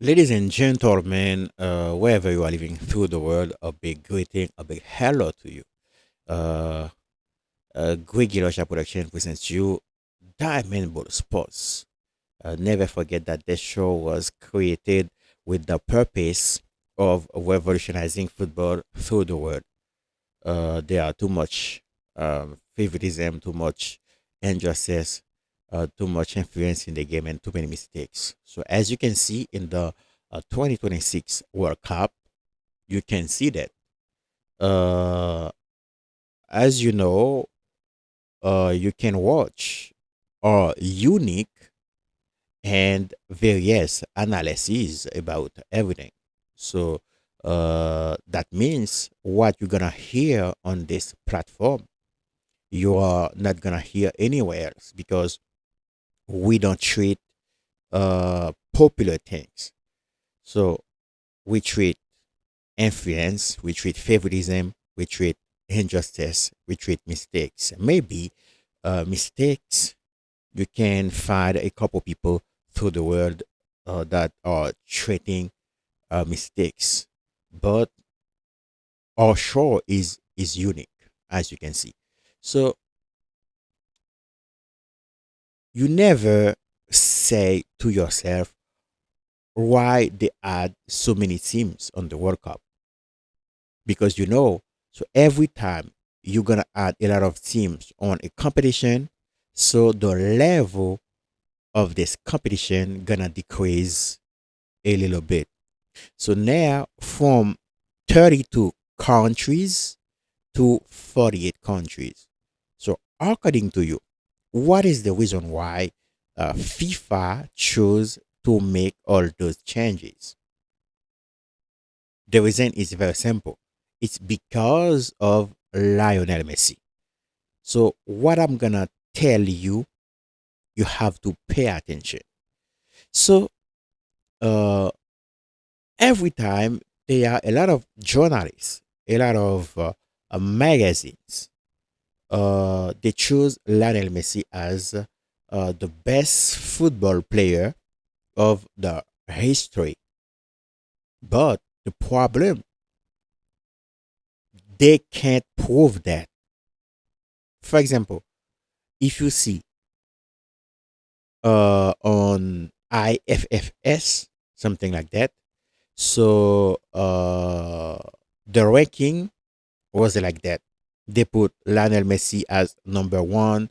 Ladies and gentlemen, wherever you are living through the world, a big greeting, a big hello to you. Uh, Greg Girosha Production presents you Diamond Ball Sports. Never forget that this show was created with the purpose of revolutionizing football through the world. There are too much favoritism, too much injustice, too much influence in the game, and too many mistakes. So, as you can see in the 2026 World Cup, you can see that. Uh, as you know, you can watch unique and various analyses about everything. So, that means what you're gonna hear on this platform you are not gonna hear anywhere else because we don't treat popular things. So we treat influence, we treat favoritism, we treat injustice, we treat mistakes. Maybe mistakes you can find a couple people through the world that are treating mistakes, but our show is unique as you can see. So you never say to yourself why they add so many teams on the World Cup because so every time you're gonna add a lot of teams on a competition, so the level of this competition gonna decrease a little bit. So now from 32 countries to 48 countries. So according to you, what is the reason why FIFA chose to make all those changes? The reason is very simple. It's because of Lionel Messi. So what I'm gonna tell you, you have to pay attention. So uh, every time there are a lot of journalists, a lot of magazines, they choose Lionel Messi as the best football player of the history. But the problem, they can't prove that. For example, if you see on IFFS, something like that, so the ranking was like that. They put Lionel Messi as number one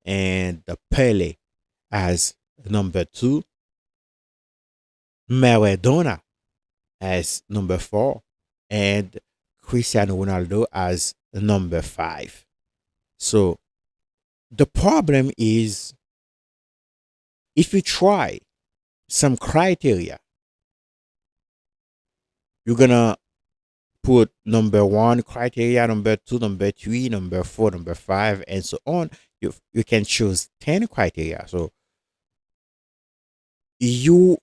and the Pele as number two, Maradona as number four, and Cristiano Ronaldo as number five. So the problem is if you try some criteria, you're gonna put number one criteria, number two, number three, number four, number five, and so on. You can choose 10 criteria. So you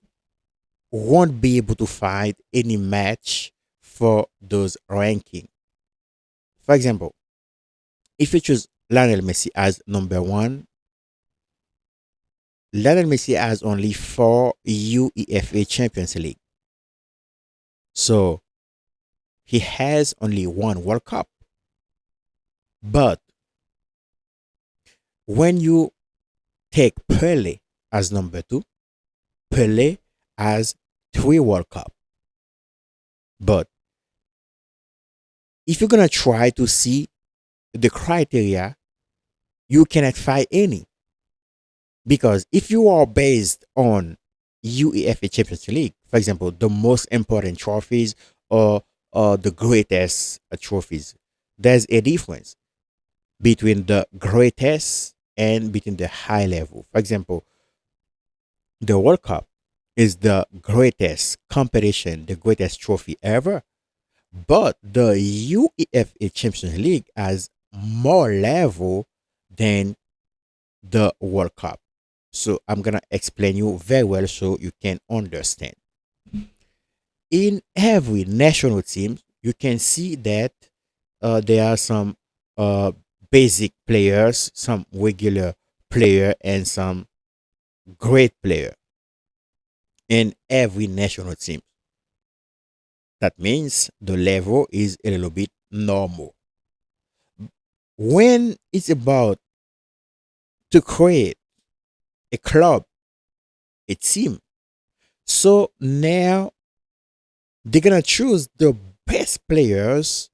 won't be able to find any match for those ranking. For example, if you choose Lionel Messi as number one, Lionel Messi has only four UEFA Champions League. So he has only one World Cup. But when you take Pele as number two, Pele has three World Cup. But if you're gonna try to see the criteria, you cannot find any. Because if you are based on UEFA Champions League, for example, the most important trophies or the greatest trophies, there's a difference between the greatest and between the high level. For example, the World Cup is the greatest competition, the greatest trophy ever. But the UEFA Champions League has more level than the World Cup. So I'm gonna explain you very well so you can understand. In every national team, you can see that there are some uh, basic players, some regular player, and some great player. in every national team. That means the level is a little bit normal. When it's about to create a club, a team, so now they're gonna choose the best players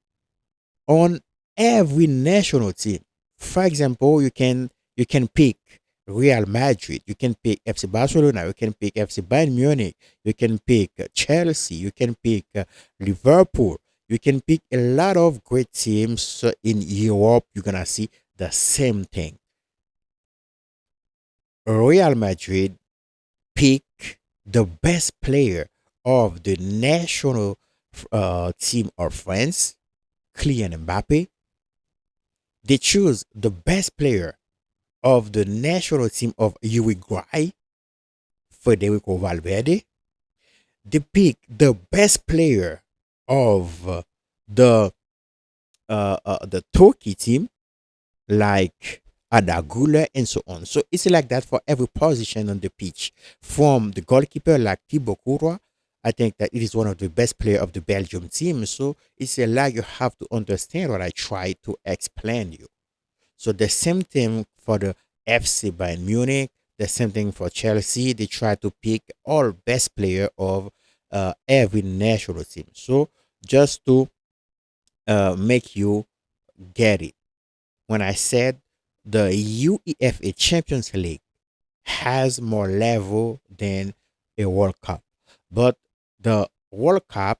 on every national team. For example, you can pick Real Madrid, you can pick FC Barcelona, you can pick FC Bayern Munich, you can pick Chelsea, you can pick Liverpool, you can pick a lot of great teams in Europe. You're gonna see the same thing. Real Madrid pick the best player of the national team of France, Kylian Mbappe. They choose the best player of the national team of Uruguay, Federico Valverde. They pick the best player of the the Turkey team, like Adagula and so on. So it's like that for every position on the pitch. From the goalkeeper like Thibaut Courtois, I think that it is one of the best player of the Belgium team. So it's a like you have to understand what I try to explain you. So the same thing for the FC Bayern Munich, the same thing for Chelsea. They try to pick all best player of every national team. So just to make you get it, when I said the UEFA Champions League has more level than a World Cup, but the World Cup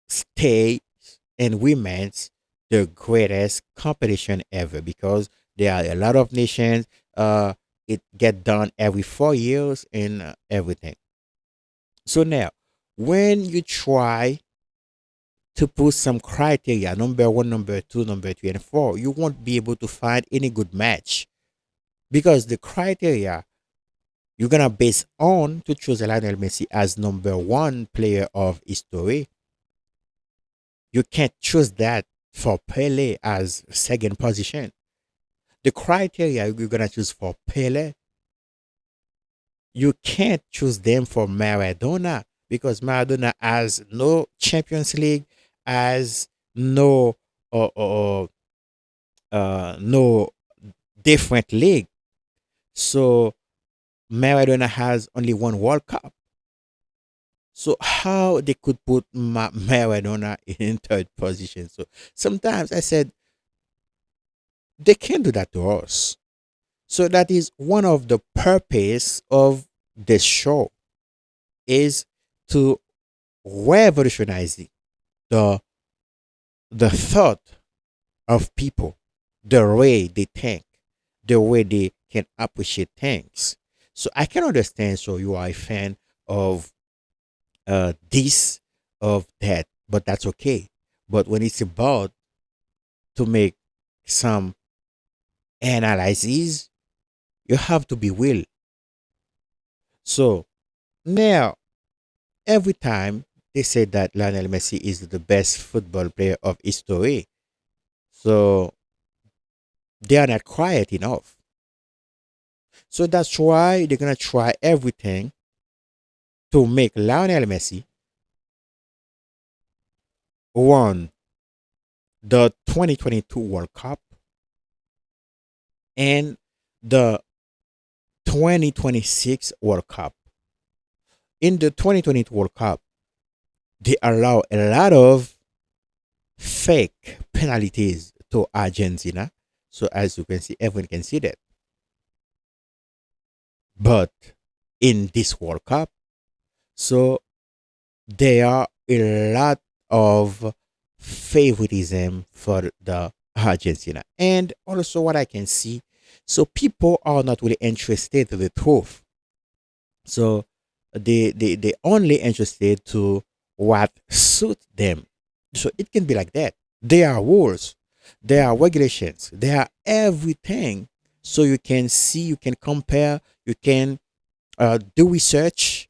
stays and remains the greatest competition ever because there are a lot of nations. It get done every 4 years and everything. So now, when you try to put some criteria, number one, number two, number three, and four, you won't be able to find any good match because the criteria you're gonna base on to choose Lionel Messi as number one player of history. You can't choose that for Pele as second position. The criteria you're gonna choose for Pele, you can't choose them for Maradona because Maradona has no Champions League, has no no different league. So Maradona has only one World Cup. So how they could put Maradona in third position? So sometimes I said they can't do that to us. So that is one of the purpose of the show is to revolutionize the the thought of people, the way they think, the way they can appreciate things. So I can understand. So you are a fan of this, of that, but that's okay. But when it's about to make some analyses, you have to be will. So now, every time they say that Lionel Messi is the best football player of history, so they are not quiet enough. So that's why they're gonna try everything to make Lionel Messi won the 2022 World Cup and the 2026 World Cup. In the 2022 World Cup, they allow a lot of fake penalties to Argentina. So as you can see, everyone can see that. But in this World Cup, so there are a lot of favoritism for the Argentina. And also what I can see, so people are not really interested in the truth. So they only interested to what suit them. So it can be like that. There are rules, there are regulations, there are everything. So you can see, you can compare, you can do research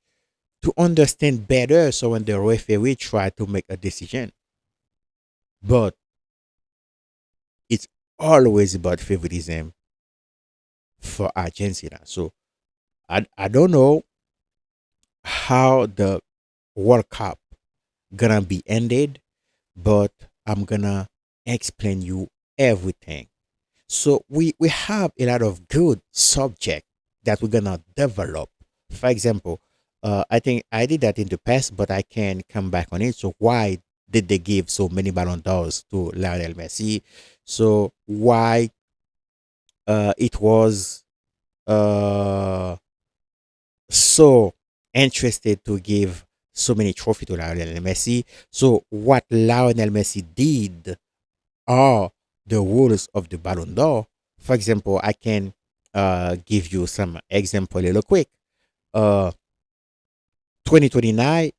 to understand better. So when the referee try to make a decision, but it's always about favoritism for Argentina. So I don't know how the World Cup gonna be ended, but I'm gonna explain you everything. So we have a lot of good subject that we're gonna develop. For example, I think I did that in the past, but I can come back on it. So why did they give so many Ballon d'Ors to Lionel Messi? So why it was uh so interested to give so many trophy to Lionel Messi? So what Lionel Messi did are the rules of the Ballon d'Or. For example, I can give you some example real quick. Uh, 2029,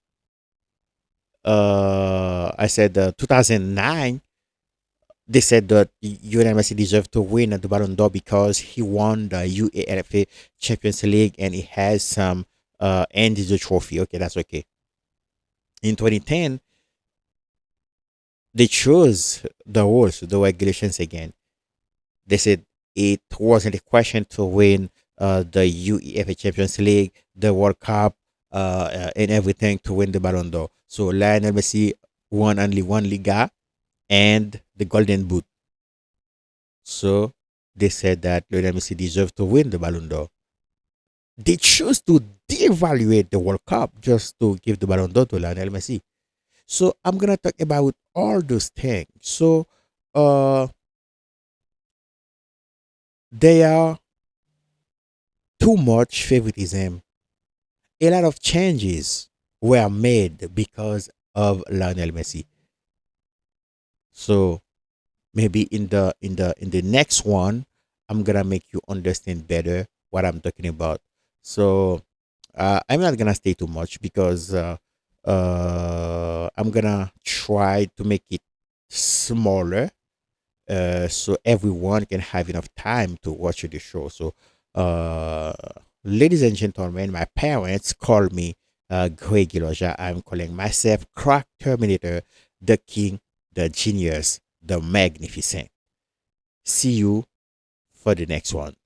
I said 2009, they said that Lionel Messi deserved to win the Ballon d'Or because he won the UEFA Champions League and he has some individual trophy. Okay, that's okay. In 2010, they chose the rules, the regulations again. They said it wasn't a question to win the UEFA Champions League, the World Cup, and everything to win the Ballon d'Or. So Lionel Messi won only one Liga and the Golden Boot. So they said that Lionel Messi deserved to win the Ballon d'Or. They chose to devaluate the World Cup just to give the Ballon d'Or to Lionel Messi. So I'm gonna talk about all those things. So uh, there are too much favoritism. A lot of changes were made because of Lionel Messi. So maybe in the next one, I'm gonna make you understand better what I'm talking about. So I'm not gonna stay too much because I'm gonna try to make it smaller so everyone can have enough time to watch the show. So, uh, ladies and gentlemen, my parents call me Greg Giloja. I'm calling myself Crack Terminator, the King, the Genius, the Magnificent. See you for the next one.